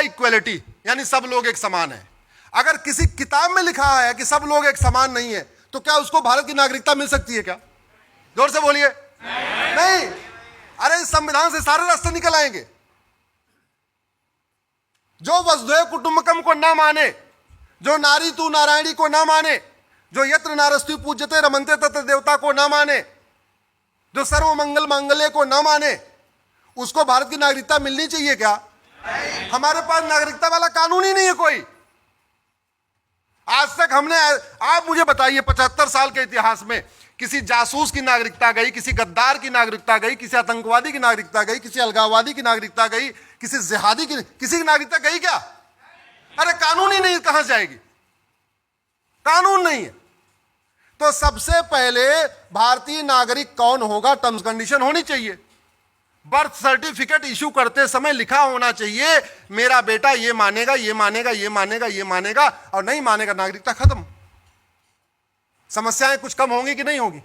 Equality, यानी सब लोग एक समान है। अगर किसी किताब में लिखा है कि सब लोग एक समान नहीं है, तो क्या उसको भारत की नागरिकता मिल सकती है क्या? जोर से बोलिए। नहीं। अरे इस संविधान से सारे रास्ते निकल आएंगे। जो वसुधैव कुटुंबकम को ना माने, जो नारी तू नारायणी को ना माने, जो यत्र नारस्ति पूज्यते रमन्ते तत्र देवता को ना माने, जो सर्व मंगल मांगल्य को ना माने, उसको भारत की नागरिकता मिलनी चाहिए क्या? हमारे पास नागरिकता वाला कानून ही नहीं है कोई। आज तक हमने, आप मुझे बताइए 75 साल के इतिहास में किसी जासूस की नागरिकता गई, किसी गद्दार की नागरिकता गई, किसी आतंकवादी की नागरिकता गई, किसी अलगाववादी की नागरिकता गई, किसी जिहादी की, किसी की नागरिकता गई क्या? अरे कानून ही नहीं, कहां से जाएगी? कानून नहीं है। तो सबसे पहले भारतीय नागरिक कौन होगा, टर्म्स कंडीशन होनी चाहिए। बर्थ सर्टिफिकेट इशू करते समय लिखा होना चाहिए मेरा बेटा ये मानेगा, ये मानेगा, ये मानेगा, ये मानेगा, और नहीं मानेगा नागरिकता खत्म। समस्याएं कुछ कम होंगी कि नहीं होगी?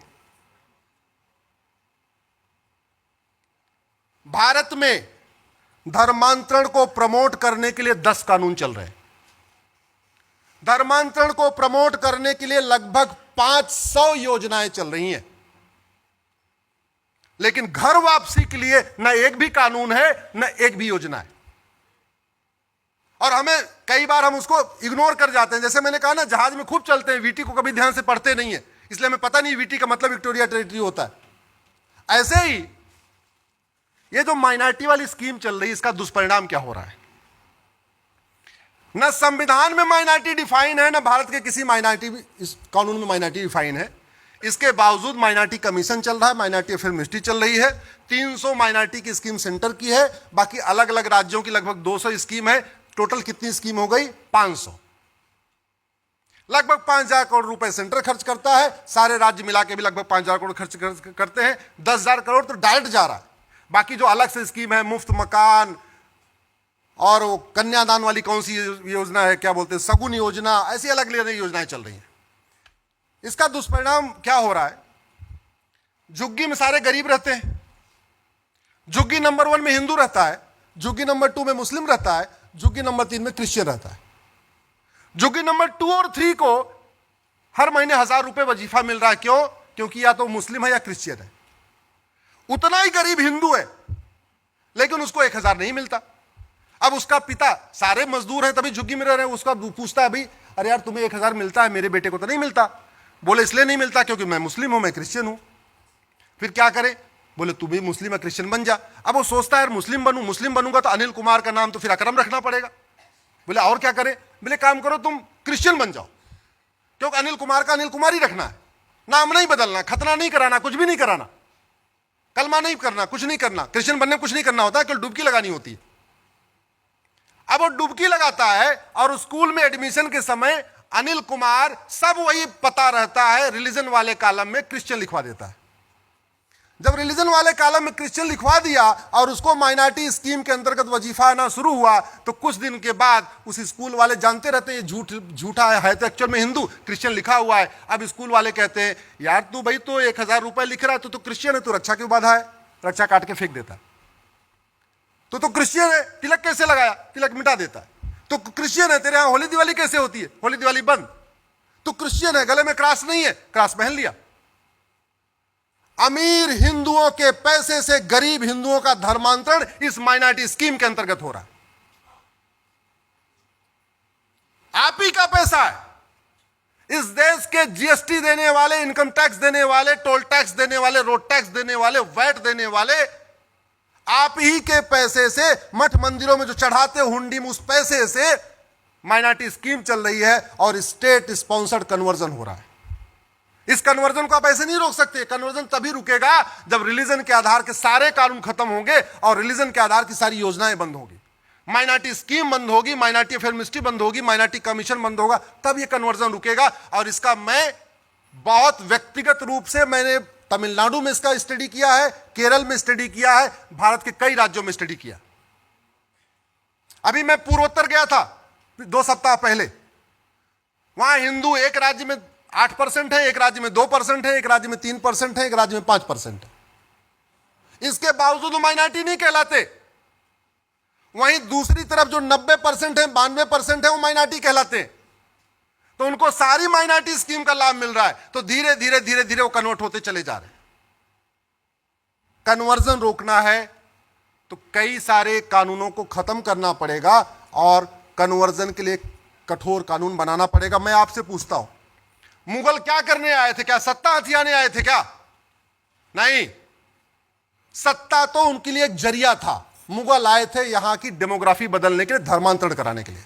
भारत में धर्मांतरण को प्रमोट करने के लिए 10 कानून चल रहे हैं। धर्मांतरण को प्रमोट करने के लिए लगभग 500 योजनाएं चल रही हैं, लेकिन घर वापसी के लिए न एक भी कानून है, न एक भी योजना है। और हमें कई बार हम उसको इग्नोर कर जाते हैं। जैसे मैंने कहा ना, जहाज में खूब चलते हैं, वीटी को कभी ध्यान से पढ़ते नहीं है, इसलिए हमें पता नहीं वीटी का मतलब विक्टोरिया टेरिटरी होता है। ऐसे ही ये जो माइनॉरिटी वाली स्कीम चल रही है, इसका दुष्परिणाम क्या हो रहा है? न संविधान में माइनॉरिटी डिफाइन है, न भारत के किसी माइनॉरिटी इस कानून में माइनॉरिटी डिफाइन है। इसके बावजूद माइनॉरिटी कमीशन चल रहा है, माइनॉरिटी अफेयर मिनिस्ट्री चल रही है। 300 माइनॉरिटी की स्कीम सेंटर की है, बाकी अलग अलग राज्यों की लगभग 200 स्कीम है। टोटल कितनी स्कीम हो गई? 500। लगभग 5,000 करोड़ रुपए सेंटर खर्च करता है, सारे राज्य मिला के भी लगभग 5,000 करोड़ खर्च करते हैं। 10,000 करोड़ तो डायरेक्ट जा रहा है। बाकी जो अलग से स्कीम है, मुफ्त मकान और वो कन्यादान वाली कौन सी योजना है, क्या बोलते हैं, सगुन योजना, ऐसी अलग अलग योजनाएं चल रही हैं। इसका दुष्परिणाम क्या हो रहा है? झुग्गी में सारे गरीब रहते हैं। झुग्गी नंबर 1 में हिंदू रहता है, झुग्गी नंबर 2 में मुस्लिम रहता है, झुग्गी नंबर 3 में क्रिश्चियन रहता है। झुग्गी नंबर 2 और 3 को हर महीने 1,000 रुपए वजीफा मिल रहा है। क्यों? क्योंकि या तो मुस्लिम है या क्रिश्चियन है। उतना ही गरीब हिंदू है, लेकिन उसको 1,000 नहीं मिलता। अब उसका पिता, सारे मजदूर हैं तभी झुग्गी में रह रहे हैं, उसका पूछता है भाई अरे यार तुम्हें 1,000 मिलता है, मेरे बेटे को तो नहीं मिलता। बोले इसलिए नहीं मिलता क्योंकि मैं मुस्लिम हूं, मैं क्रिश्चियन हूं। फिर क्या करे? बोले तू भी मुस्लिम या क्रिश्चियन बन जा। अब वो सोचता है यार मुस्लिम बनूंगा तो अनिल कुमार का नाम तो फिर अकरम रखना पड़ेगा। बोले और क्या करे? बोले काम करो तुम क्रिश्चियन बन जाओ, क्योंकि अनिल कुमार का अनिल कुमार ही रखना है, नाम नहीं बदलना, खतना नहीं कराना, कुछ भी नहीं कराना, कलमा नहीं करना, कुछ नहीं करना। क्रिश्चियन बनने कुछ नहीं करना होता, केवल डुबकी लगानी होती है। अब वो डुबकी लगाता है और स्कूल में एडमिशन के समय अनिल कुमार सब वही पता रहता है, रिलीजन वाले कॉलम में क्रिश्चियन लिखवा देता है। जब रिलीजन वाले कॉलम में क्रिश्चियन लिखवा दिया और उसको माइनॉरिटी स्कीम के अंतर्गत वजीफा आना शुरू हुआ, तो कुछ दिन के बाद उस स्कूल वाले जानते रहते हैं झूठा है तो एक्चुअल में हिंदू, क्रिश्चियन लिखा हुआ है। अब स्कूल वाले कहते हैं यार तू भाई तो 1,000 रुपए लिख रहा है, तो क्रिश्चियन है, तो रक्षा क्यों बाधा है? रक्षा काट के फेंक देता है। तो क्रिश्चियन है, तिलक कैसे लगाया? तिलक मिटा देता है। तो क्रिश्चियन है, तेरे यहां होली दिवाली कैसे होती है? होली दिवाली बंद। तो क्रिश्चियन है, गले में क्रॉस नहीं है, क्रॉस पहन लिया। अमीर हिंदुओं के पैसे से गरीब हिंदुओं का धर्मांतरण इस माइनॉरिटी स्कीम के अंतर्गत हो रहा है। आप ही का पैसा है। इस देश के जीएसटी देने वाले, इनकम टैक्स देने वाले, टोल टैक्स देने वाले, रोड टैक्स देने वाले, वैट देने वाले, आप ही के पैसे से मठ मंदिरों में जो चढ़ाते हुंडी में उस पैसे से माइनॉरिटी स्कीम चल रही है और स्टेट स्पॉन्सर्ड कन्वर्जन हो रहा है। इस कन्वर्जन को आप ऐसे नहीं रोक सकते। कन्वर्जन तभी रुकेगा जब रिलीजन के आधार के सारे कानून खत्म होंगे और रिलीजन के आधार की सारी योजनाएं बंद होगी, माइनॉरिटी स्कीम बंद होगी, माइनॉरिटी अफेयर मिनिस्ट्री बंद होगी, माइनॉरिटी कमीशन बंद होगा, तब यह कन्वर्जन रुकेगा। और इसका मैं बहुत व्यक्तिगत रूप से मैंने तमिलनाडु में इसका स्टडी किया है, केरल में स्टडी किया है, भारत के कई राज्यों में स्टडी किया। अभी मैं पूर्वोत्तर गया था 2 सप्ताह पहले। वहां हिंदू एक राज्य में 8% है, एक राज्य में 2% है, एक राज्य में 3% है, एक राज्य में 5% है। इसके बावजूद माइनॉरिटी नहीं कहलाते। वहीं दूसरी तरफ जो 90% है, 92% है, वो माइनॉरिटी कहलाते हैं। तो उनको सारी माइनॉरिटी स्कीम का लाभ मिल रहा है, तो धीरे धीरे धीरे धीरे वो कन्वर्ट होते चले जा रहे हैं। कन्वर्जन रोकना है तो कई सारे कानूनों को खत्म करना पड़ेगा और कन्वर्जन के लिए कठोर कानून बनाना पड़ेगा। मैं आपसे पूछता हूं, मुगल क्या करने आए थे? क्या सत्ता हथियाने आए थे क्या? नहीं, सत्ता तो उनके लिए एक जरिया था। मुगल आए थे यहां की डेमोग्राफी बदलने के लिए, धर्मांतरण कराने के लिए।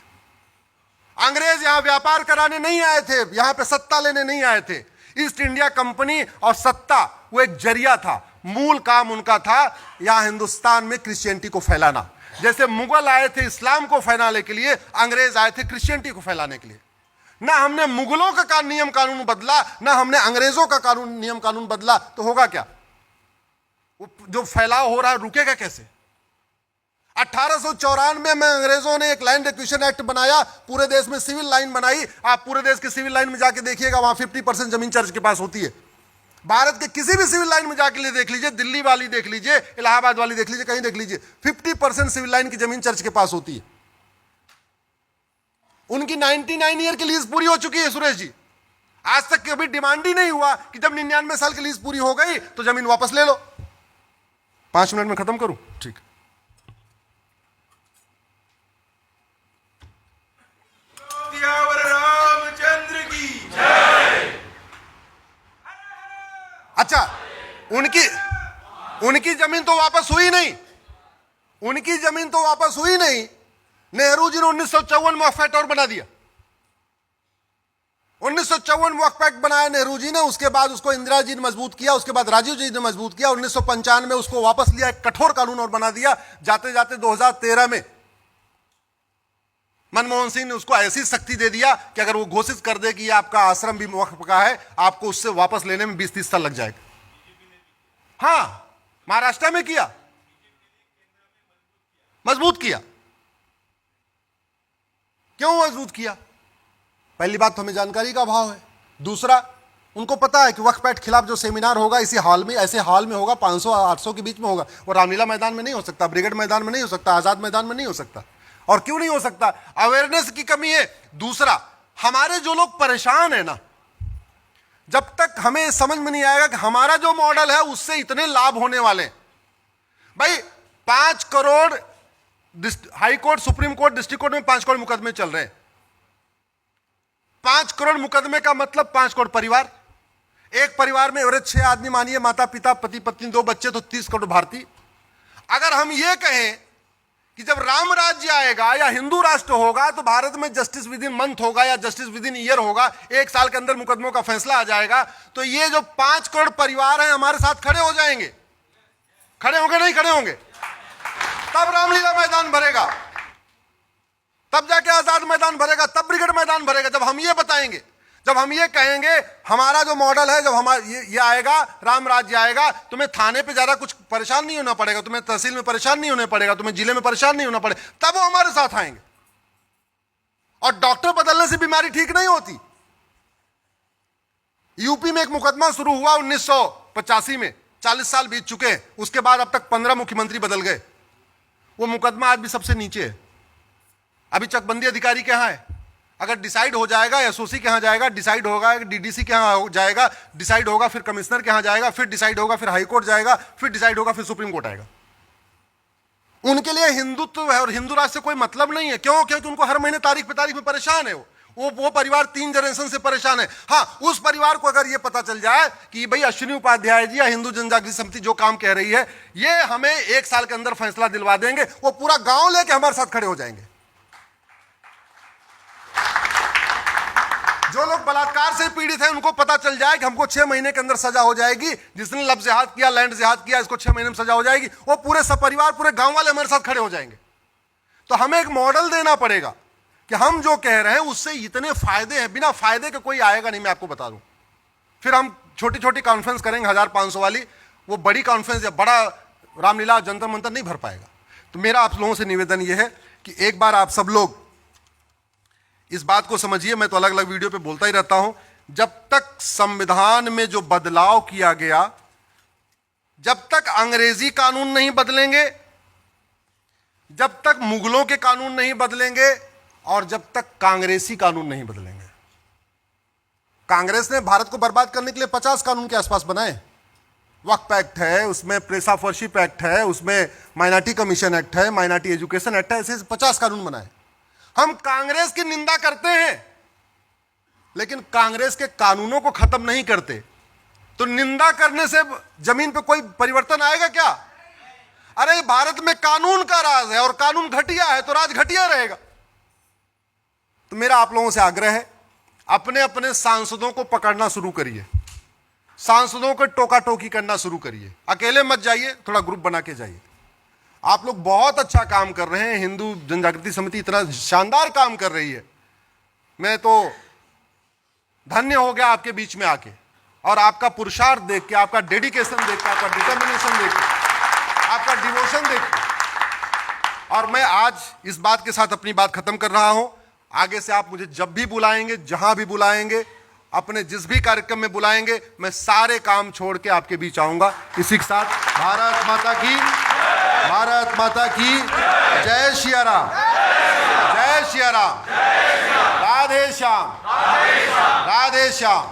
अंग्रेज यहां व्यापार कराने नहीं आए थे, यहां पे सत्ता लेने नहीं आए थे। ईस्ट इंडिया कंपनी और सत्ता वो एक जरिया था। मूल काम उनका था यहां हिंदुस्तान में क्रिश्चियनिटी को फैलाना। जैसे मुगल आए थे इस्लाम को फैलाने के लिए, अंग्रेज आए थे क्रिश्चियनिटी को फैलाने के लिए। ना हमने मुगलों का नियम कानून बदला, ना हमने अंग्रेजों का नियम कानून बदला, तो होगा क्या? वो जो फैलाव हो रहा है रुकेगा कैसे? 1894 में अंग्रेजों ने एक लैंड एक्विजिशन एक्ट बनाया, पूरे देश में सिविल लाइन बनाई। आप पूरे देश के सिविल लाइन में जाके देखिएगा, वहां 50% जमीन चर्च के पास होती है। भारत के किसी भी सिविल लाइन में जाके देख लीजिए, दिल्ली वाली देख लीजिए, इलाहाबाद वाली देख लीजिए, कहीं देख लीजिए, 50% सिविल लाइन की जमीन चर्च के पास होती है। उनकी 99 ईयर की लीज पूरी हो चुकी है सुरेश जी। आज तक कभी डिमांड ही नहीं हुआ कि जब 99 साल की लीज पूरी हो गई तो जमीन वापस ले लो। 5 मिनट में खत्म करूं? ठीक। रामचंद्र की जय। अच्छा, उनकी जमीन तो वापस हुई नहीं, उनकी जमीन तो वापस हुई नहीं। नेहरू जी ने 1954 में वक्फ एक्ट और बना दिया। 1954 में वक्फ एक्ट बनाया नेहरू जी ने, उसके बाद उसको इंदिरा जी ने मजबूत किया, उसके बाद राजीव जी ने मजबूत किया। 1995 में उसको वापस लिया, एक कठोर कानून और बना दिया। जाते जाते 2013 में मनमोहन सिंह ने उसको ऐसी सख्ती दे दिया कि अगर वो घोषित कर दे कि ये आपका आश्रम भी वक्फ का है, आपको उससे वापस लेने में 20-30 साल लग जाएगा। हाँ, महाराष्ट्र में किया, मजबूत किया। क्यों मजबूत किया? पहली बात तो हमें जानकारी का अभाव है। दूसरा, उनको पता है कि वक्फ एक्ट खिलाफ जो सेमिनार होगा इसी हॉल में, ऐसे हॉल में होगा, 500-800 के बीच में होगा। और रामलीला मैदान में नहीं हो सकता, ब्रिगेड मैदान में नहीं हो सकता, आजाद मैदान में नहीं हो सकता। और क्यों नहीं हो सकता? अवेयरनेस की कमी है। दूसरा, हमारे जो लोग परेशान है ना, जब तक हमें समझ में नहीं आएगा कि हमारा जो मॉडल है उससे इतने लाभ होने वाले हैं। भाई 5 crore high court, supreme court, district court में 5 करोड़ मुकदमे चल रहे हैं। 5 करोड़ मुकदमे का मतलब 5 करोड़ परिवार। एक परिवार में एवरेज 6 आदमी मानिए, माता पिता, पति पत्नी, 2 बच्चे, तो 30 करोड़ भारतीय। अगर हम ये कहें कि जब राम राज्य आएगा या हिंदू राष्ट्र होगा तो भारत में जस्टिस विद इन मंथ होगा या जस्टिस विद इन ईयर होगा, 1 साल के अंदर मुकदमों का फैसला आ जाएगा, तो ये जो 5 करोड़ परिवार हैं हमारे साथ खड़े हो जाएंगे। खड़े होंगे? नहीं खड़े होंगे? तब रामलीला मैदान भरेगा, तब जाके आजाद मैदान भरेगा, तब ब्रिगेड मैदान भरेगा। जब हम ये बताएंगे, जब हम ये कहेंगे हमारा जो मॉडल है, जब हमारा ये आएगा, राम राज्य आएगा, तुम्हें थाने पे ज्यादा कुछ परेशान नहीं होना पड़ेगा, तुम्हें तहसील में परेशान नहीं होना पड़ेगा, तुम्हें जिले में परेशान नहीं होना पड़ेगा, तब वो हमारे साथ आएंगे। और डॉक्टर बदलने से बीमारी ठीक नहीं होती। यूपी में एक मुकदमा शुरू हुआ 1985 में, 40 साल बीत चुके हैं, उसके बाद अब तक 15 मुख्यमंत्री बदल गए। वो मुकदमा आज भी सबसे नीचे है। अभी चकबंदी अधिकारी के यहां है। अगर डिसाइड हो जाएगा एसओसी के यहां जाएगा, डिसाइड होगा डीडीसी के यहां जाएगा, डिसाइड होगा फिर कमिश्नर के यहां जाएगा, फिर डिसाइड होगा फिर हाई कोर्ट जाएगा, फिर डिसाइड होगा फिर सुप्रीम कोर्ट आएगा। उनके लिए हिंदुत्व है और हिंदू राष्ट्र से कोई मतलब नहीं है। क्यों? क्योंकि उनको हर महीने तारीख पे तारीख में परेशान है। वो परिवार 3 जनरेशन से परेशान है। हाँ, उस परिवार को अगर ये पता चल जाए कि भाई अश्विनी उपाध्याय जी या हिंदू जनजागृति समिति जो काम कह रही है, ये हमें 1 साल के अंदर फैसला दिलवा देंगे, वो पूरा गांव लेके हमारे साथ खड़े हो जाएंगे। जो लोग बलात्कार से पीड़ित हैं उनको पता चल जाए कि हमको 6 महीने के अंदर सजा हो जाएगी, जिसने लफ्ज़ जिहाद किया, लैंड जिहाद किया, इसको 6 महीने में सजा हो जाएगी, वो पूरे सपरिवार, पूरे गांव वाले हमारे साथ खड़े हो जाएंगे। तो हमें एक मॉडल देना पड़ेगा कि हम जो कह रहे हैं उससे इतने फायदे हैं, बिना फायदे के कोई आएगा नहीं। मैं आपको बता दूं, फिर हम छोटी छोटी कॉन्फ्रेंस करेंगे 1500 वाली, वो बड़ी कॉन्फ्रेंस या बड़ा रामलीला जंतर मंतर नहीं भर पाएगा। तो मेरा आप लोगों से निवेदन यह है कि एक बार आप सब लोग इस बात को समझिए। मैं तो अलग अलग वीडियो पे बोलता ही रहता हूं, जब तक संविधान में जो बदलाव किया गया, जब तक अंग्रेजी कानून नहीं बदलेंगे, जब तक मुगलों के कानून नहीं बदलेंगे और जब तक कांग्रेसी कानून नहीं बदलेंगे। कांग्रेस ने भारत को बर्बाद करने के लिए 50 कानून के आसपास बनाए। वक्फ एक्ट है, उसमें प्रेस ऑफ वर्शिप एक्ट है, उसमें माइनॉरिटी कमीशन एक्ट है, माइनॉरिटी एजुकेशन एक्ट है, ऐसे 50 कानून बनाए। हम कांग्रेस की निंदा करते हैं लेकिन कांग्रेस के कानूनों को खत्म नहीं करते। तो निंदा करने से जमीन पे कोई परिवर्तन आएगा क्या? अरे भारत में कानून का राज है और कानून घटिया है तो राज घटिया रहेगा। तो मेरा आप लोगों से आग्रह है, अपने अपने सांसदों को पकड़ना शुरू करिए, सांसदों को टोका टोकी करना शुरू करिए। अकेले मत जाइए, थोड़ा ग्रुप बना के जाइए। आप लोग बहुत अच्छा काम कर रहे हैं, हिंदू जनजागृति समिति इतना शानदार काम कर रही है। मैं तो धन्य हो गया आपके बीच में आके, और आपका पुरुषार्थ देख के, आपका डेडिकेशन देख के, आपका डिटर्मिनेशन देख के, आपका डिवोशन देख के, और मैं आज इस बात के साथ अपनी बात खत्म कर रहा हूं। आगे से आप मुझे जब भी बुलाएंगे, जहां भी बुलाएंगे, अपने जिस भी कार्यक्रम में बुलाएंगे, मैं सारे काम छोड़ के आपके बीच आऊंगा। इसी के साथ भारत माता की, भारत माता की जय सिया राम, जय सिया राम, राधे श्याम, राधे श्याम।